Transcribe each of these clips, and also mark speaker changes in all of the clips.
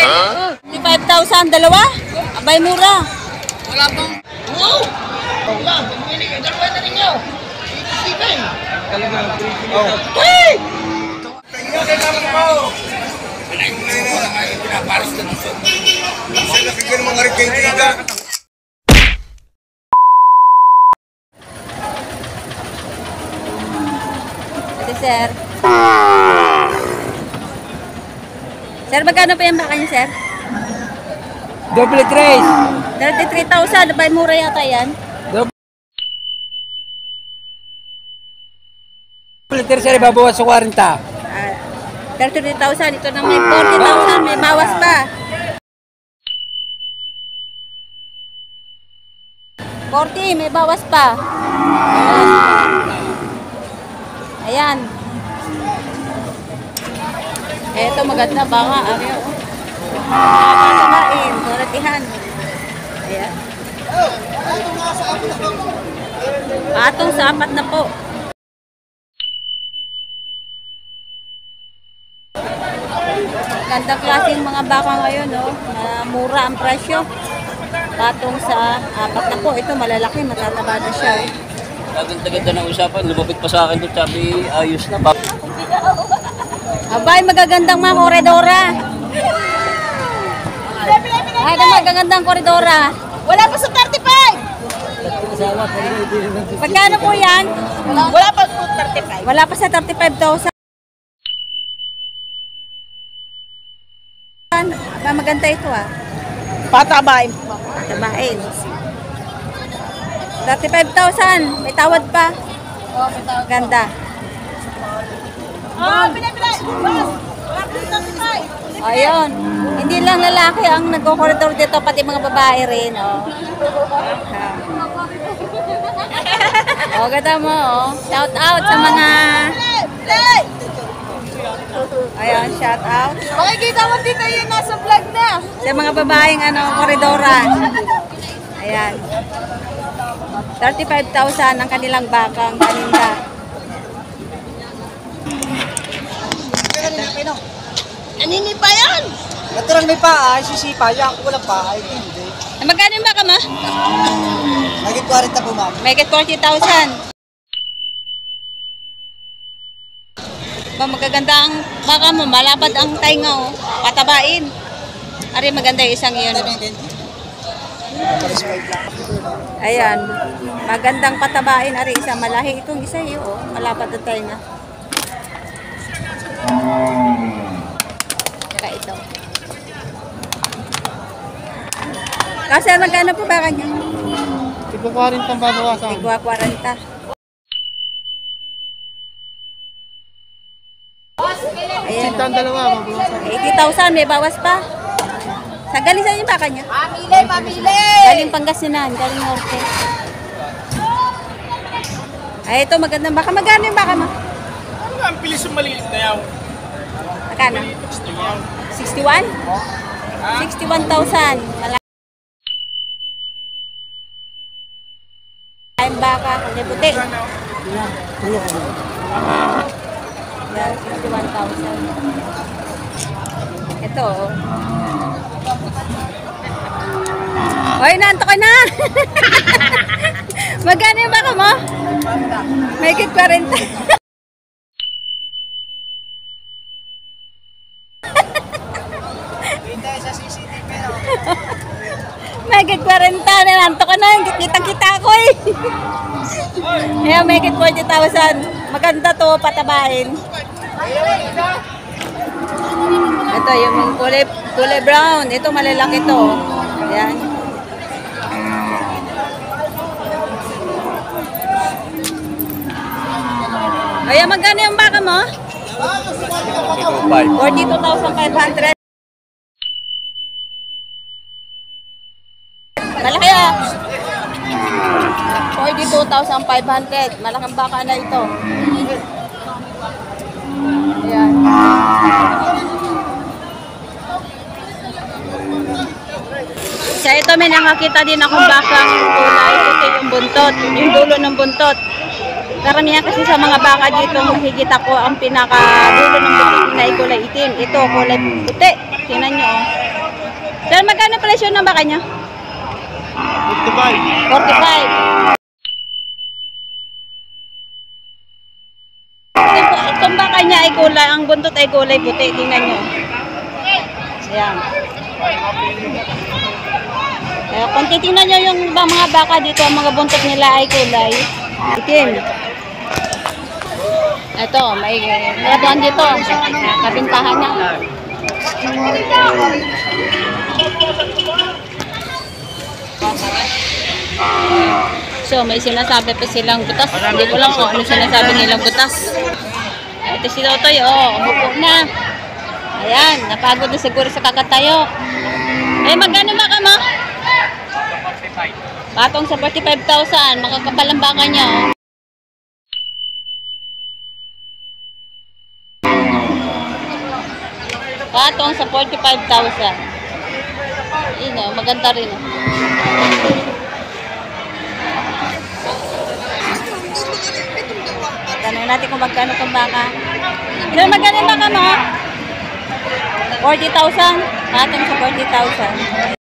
Speaker 1: 5,000, dalawa? Abay, mura.
Speaker 2: Wala pang... Wow! Wala, pagmili kayo. Dalawa na ninyo. Talaga. Hey! Kaya naman po. Anay mo na yun. Wala kayo pinaparis na nito. Kasi nakikita mga rin kayo tiga.
Speaker 1: Ito, sir. Sir, magkano pa yung baka niyo, sir?
Speaker 3: Double trace.
Speaker 1: 33,000. Abay, mura yata yan.
Speaker 3: Double trace, sir, babawas sa 40.
Speaker 1: 33,000. Ito na may 40,000. May bawas pa. 40, may bawas pa. Ayan. Ito, maganda baka. Nakakatabain. Turatihan. Ayan. Patong sa 4 na po. Gandang klaseng mga baka ngayon, no? Mura ang presyo. Patong sa 4 na po. Ito malalaki, matataba na siya.
Speaker 3: Ganda-ganda na usapan. Lumapit pa sa akin doon. Sabi, ayos na ba?
Speaker 1: Abay, magagandang mga koridora. Ay, magagandang koridora. Wala pa sa 35. Pagkano po yan?
Speaker 2: Wala pa sa 35.
Speaker 1: Wala pa sa 35,000. Maganda ito, ah.
Speaker 2: Patabain.
Speaker 1: Tabain. 35,000. May tawad pa. Ganda.
Speaker 2: Pinag-like. Boss. Wala pa sa 35.
Speaker 1: Ayun. Hindi lang lalaki ang nagko-corridor dito, pati mga babae rin, oh. Oh, ganda mo, oh. Shout out sa mga... Ayun, shout out.
Speaker 2: Makikita mo dito yung nasa vlog na.
Speaker 1: Sa mga babaeng koridora. Ayan. 35,000 ang kanilang bakang paninda.
Speaker 2: Anini pa yan?
Speaker 3: Naturang may paa, sisipa. Yan, walang paa. Hindi.
Speaker 1: Magkano yung baka mo?
Speaker 3: Nagit 40 po, ma'am.
Speaker 1: May get 40,000. Magaganda ang baka mo, malapad ang tainga, oh. Patabain. Ari, maganda yung isang yun. Ayan. Magandang patabain. Ari, isang malahi. Itong isa yun, oh. Malapad ang tainga. Saka ito. Kasi magkano po ba kanya?
Speaker 3: Tigwa 40 ang babawasan.
Speaker 1: Tigwa 40. Ayan.
Speaker 3: Ang dalawa, babawasan.
Speaker 1: 80,000, may bawas pa. Sa galing saan yung baka niya?
Speaker 2: Mamili, mamili!
Speaker 1: Galing Pangasinan, galing Norte. Ay, ito maganda baka. Magkano yung baka mo?
Speaker 2: Ano nga ang pilis yung maliit na yaw?
Speaker 1: Magkano? 61? 61,000. Malaking baka, kulay puti. Yan, 61,000. Ito, oh. Hoy, nanto ka na! Magkano yung baka mo? May kit 40. May kit 40 na nanto ka na. Kitang-kita ko eh. Ayan, may kit 40,000. Maganda to, patabain. Ito yung kulay brown. Ito malalaki to. Ayan. Ayan, magkano yung baka mo? 42,500. Malaki ah. 42,500. Malaking baka na ito. Ayan. Sa ito may nakakita din akong bakang kulay. Ito yung buntot. Yung dulo ng buntot. Karamihan kasi sa mga baka dito, makikita ko ang pinaka dulo ng buntot na kulay itim. Ito kulay puti. Tingnan nyo. Oh. Sir, magkano presyo ng baka niya? 45. 45. Itong baka niya ay kulay, ang buntot ay kulay puti. Tingnan nyo. Ayan. Kung titingnan nyo yung mga baka dito, ang mga buntot nila ay kulay itim. Ito, may graduan dito. Kabintahan niya. So, may sinasabi pa silang butas. Hindi ko lang kung ano sinasabi nilang butas. Ito si Totoy, umupo na. Ayan, napagod na siguro sa kakatayo. Magkano baka mo? Patong sa 45,000. Makakapal ang baka niya, Patong sa 45,000. Maganda rin. Tanong natin kung magkano itong baka. Sir, magkano yung baka mo? 40,000. Patong sa 40,000.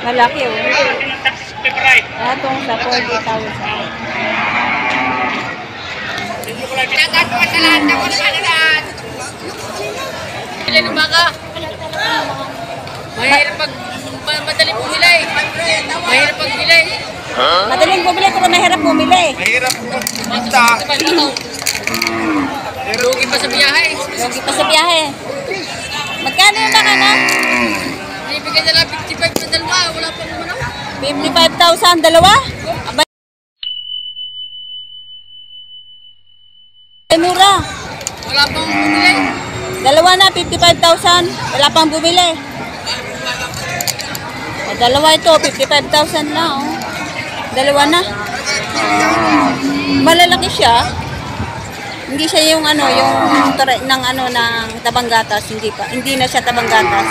Speaker 1: Malaki, Patong sa 40,000.
Speaker 4: Pili ng baka. Mahirap pag madaling bumili. Mahirap pag bili.
Speaker 1: Madaling bumili pero mahirap bumili.
Speaker 2: Mahirap pumunta.
Speaker 4: Lugi pa sa biyahe.
Speaker 1: Lugi pa sa biyahe. Magkano yung baka na?
Speaker 4: Ibigay na lang 55 na dalawa. Wala pang umano.
Speaker 1: 55,000 dalawa? Abay, mura.
Speaker 4: Wala pang bumili.
Speaker 1: Dalawa na, 55,000. Wala pang bumili. Dalawa ito, 55,000 na, Dalawa na. Malalaki siya. Hindi siya yung ng tabang gatas, hindi na siya tabang gatas.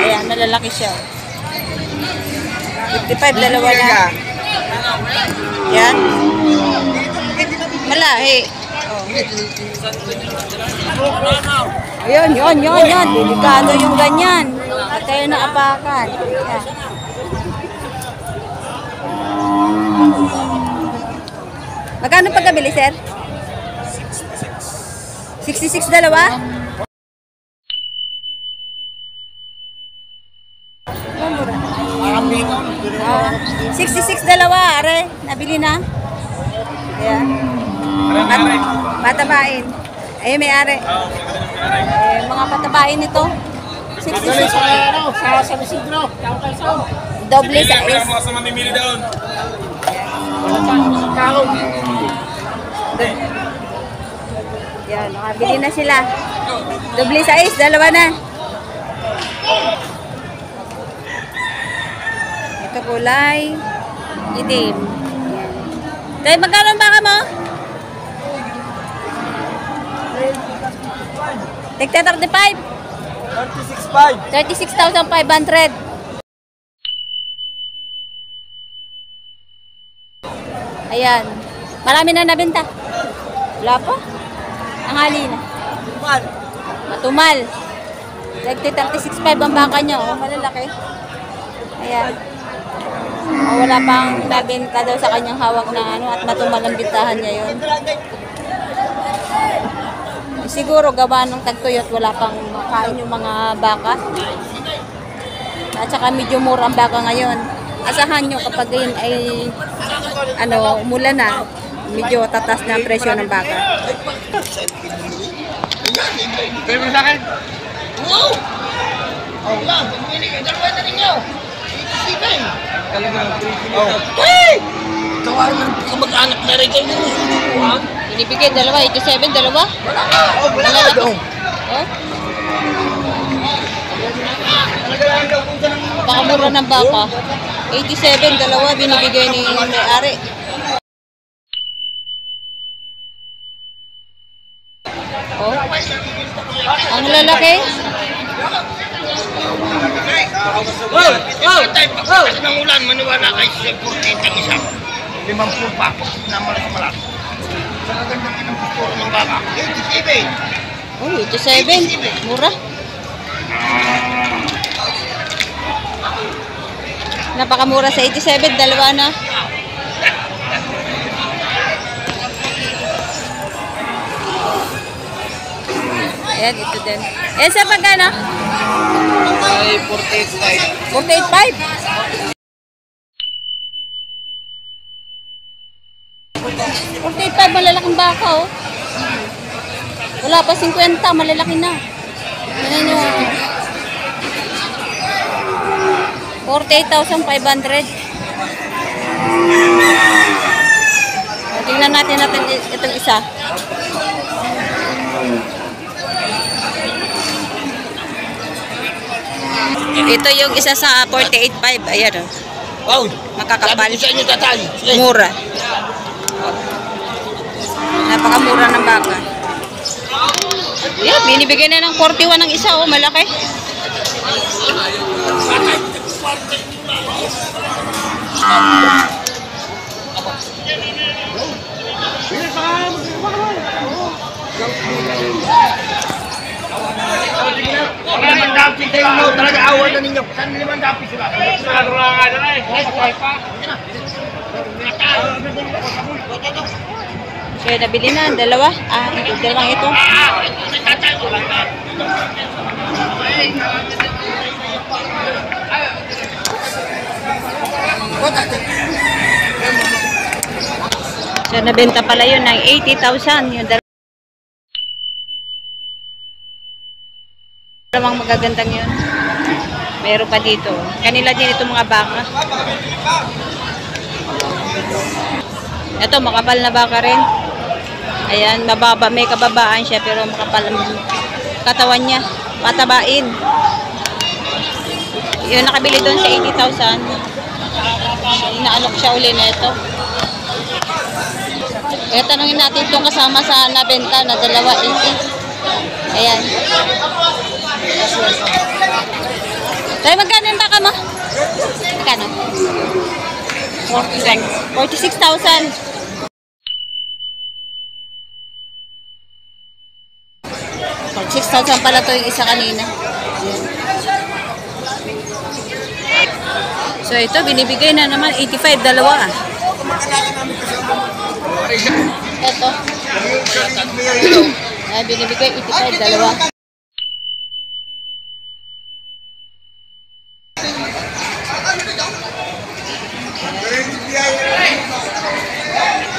Speaker 1: Ayan, malalaki siya. 55, dalawa na. Yan. Malahi. Ayun, yun. Delikado yung ganyan. At kayo na apakan. Yan. Magkano pagkabili, sir? 66 dalawa? 66 dalawa, are. Nabili na. Ayan. Patabain. Ayun, may are. Mga patabain ito. 66.
Speaker 4: Sa Isidro.
Speaker 1: Doble sa is.
Speaker 2: Mga sa mamimili doon.
Speaker 1: Yan, nakabili na sila. Doble sa is, dalawa na. Ito kulay itim. Tayo, magkano ang baka mo? Tigta 35. 36,500. Ayan. Marami na nabenta. Wala pa. Ang hali na. Matumal. Tigta 36,500 ang baka niya. Malalaki. Ayan. Wala pang nabenta daw sa kanyang hawak na at matumal ang bintahan niya yun. Siguro gawa ng tagtuyot, wala pang makain yung mga baka. At saka medyo mura ang baka ngayon. Asahan nyo kapag yun ay umulan na, medyo tatas na ang presyo ng baka.
Speaker 2: Pwede mo sa akin? Wow! Oh, lang. Dalawa na rin nyo. Hey! Tawaran ng kamag-anak na rin kayo.
Speaker 1: Binibigay dalawa, 87 dalawa?
Speaker 2: Wala ka doon.
Speaker 1: Oh? Pakamura ng baka. 87 dalawa binibigay ni may-ari. Oh. Ang lalaki?
Speaker 2: Pagkakas ng ulan, maniwala kayo sa 48 ang isa. 50 pa. Naman sa malaki. Sa kagandang inang pasturo ng baka. 87.
Speaker 1: Oh, 87. Mura. Napakamura sa 87. Dalawa na. Ayan, ito din. Eh, sa pagkano?
Speaker 3: Ay, 48.5.
Speaker 1: 48.5. 48.5, malalaking baka, oh. Wala pa 50, malalaki na. Yan nyo. 48,500. Tingnan natin itong isa. Ito yung isa sa 48.5. Ayan, oh.
Speaker 3: Wow!
Speaker 1: Makakapal.
Speaker 3: Sabi ko sa inyo, tatay.
Speaker 1: Mura. Napakamura ng baka. Yeah, binibigay na ng 41 ng isa, oh, malaki.
Speaker 2: Limang dapi kayo mo, talaga awan na ninyo. Saan limang dapi sila? Sarado nga nga na eh. Pasay pa.
Speaker 1: So, nabili na ang dalawa. Ito, dalawang ito. So, nabenta pala yun ng 80,000. Yung dalawang magagandang yun. Meron pa dito. Kanila din itong mga baka. Ito, makapal na baka rin. Ayan, mababa. May kababaan siya pero makapal ang katawan niya. Matabain. Yun, nakabili doon sa 80,000. Inaalok siya uli na ito. Kaya tanungin natin itong kasama sa nabenta na dalawa 80. Ayan. Tayo, magkano yung baka mo? Magkano? 46,000. 6,000 pala to yung isa kanina. Ayan. So ito, binibigay na naman 85, dalawa. Ito. Ay, binibigay 85, dalawa.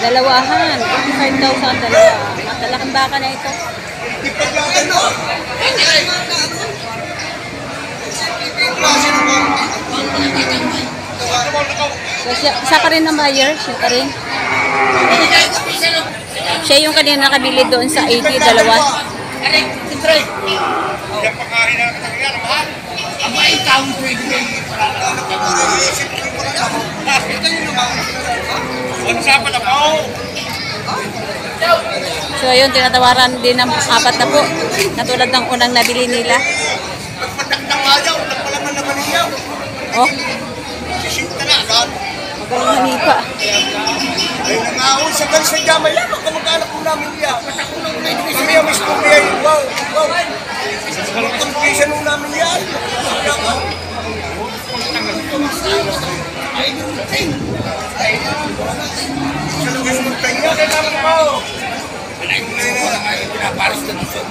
Speaker 1: Dalawahan, 85,000, dalawa. Matalaking baka na ito. So, siya pa rin ng buyer, siya pa rin. Siya yung kanina nakabili doon sa 80, dalawa. So ayun, tinatawaran din ng 4 na po. Natulad ng unang nabili nila. Oh. Magaling hanipa.
Speaker 2: Ay, nangaon sa gansa gamay lang. Magkamag-anak ko namin niya. Kami ang mismo niya. Wow, wow. Magkamag-anak ko namin yan. Sa lugas ng tanya, kaya naman mo. Pinaparos na ng son.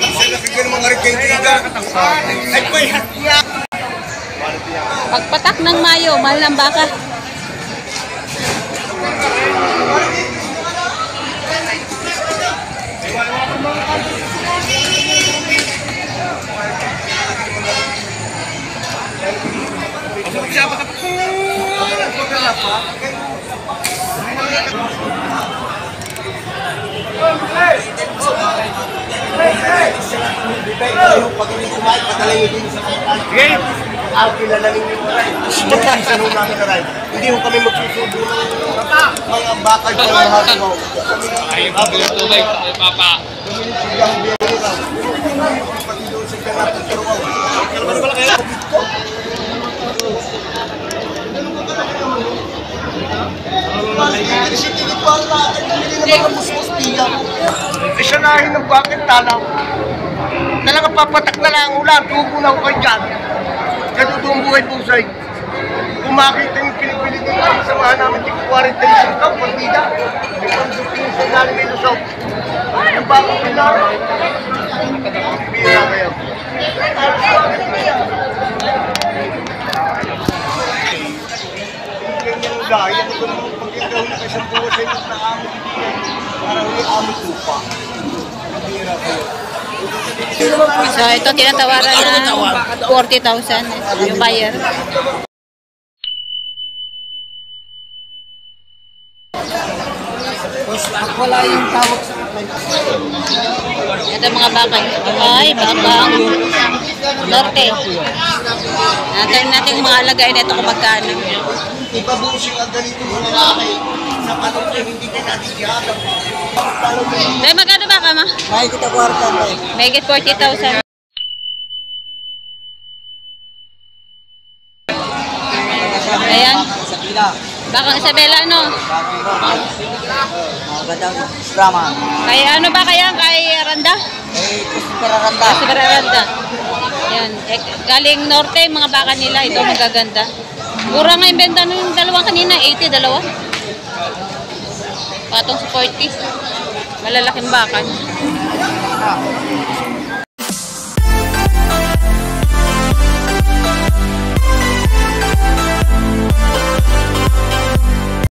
Speaker 2: Sa nakigyan ng mga rikay-tiga. Ay, may hatya.
Speaker 1: Pagpatak ng Mayo, mahal ng baka.
Speaker 2: Sige! Ang kilalanin nyo na rin. Isa nung namin na rin. Hindi mo kami magsusubo ng mga bakal pa ng lahat mo.
Speaker 3: Ay, pabili ng tubig. Ay, papa.
Speaker 2: Sigang biyero lang. Pati doon sa kanapin karuaw. Kalaman pala kayo? Kasi tinipala. Ay, hindi naman ang musmos niya. yan. Isanahin ng bakit talaw. Talaga papatak na lang ang ulan. Tubo na ko kayo dyan. Ganito ang buhay pusay. Kung makita yung pinipili ko namin, samahan namin tig 40 taon, partida. Ang dupin sa namin may lusaw. Ang baka pilar. Pira kayo. Ganyan ko naman pagkakaw na kasi buwas ay mas naamin para huli amin lupa. Pira kayo.
Speaker 1: So, ito tinatawaran ng 40,000 yung buyer.
Speaker 2: Wala yung tawag sa
Speaker 1: Ito mga bakay. Ay, bakang norte. Natin natin mga alagay nito kung magkano.
Speaker 2: Ipabusing ang ganito mga lalaki sa panong ko hindi ka natitiyaga.
Speaker 1: Dahil magkano ba ka ma?
Speaker 2: May kita kwarta na eh.
Speaker 1: May get 40,000. Ayan.
Speaker 2: Sa pila.
Speaker 1: Bakang Isabela, ano?
Speaker 2: Magandang drama.
Speaker 1: Kay ano ba kaya? Kay Randa?
Speaker 2: Eh, Kusperaranda.
Speaker 1: Si Randa. Yan. Eh, galing norte, mga baka nila. Ito magaganda. Mura nga yung benta nung dalawang kanina. 80, dalawa. Patong sa 40. Malalaking baka.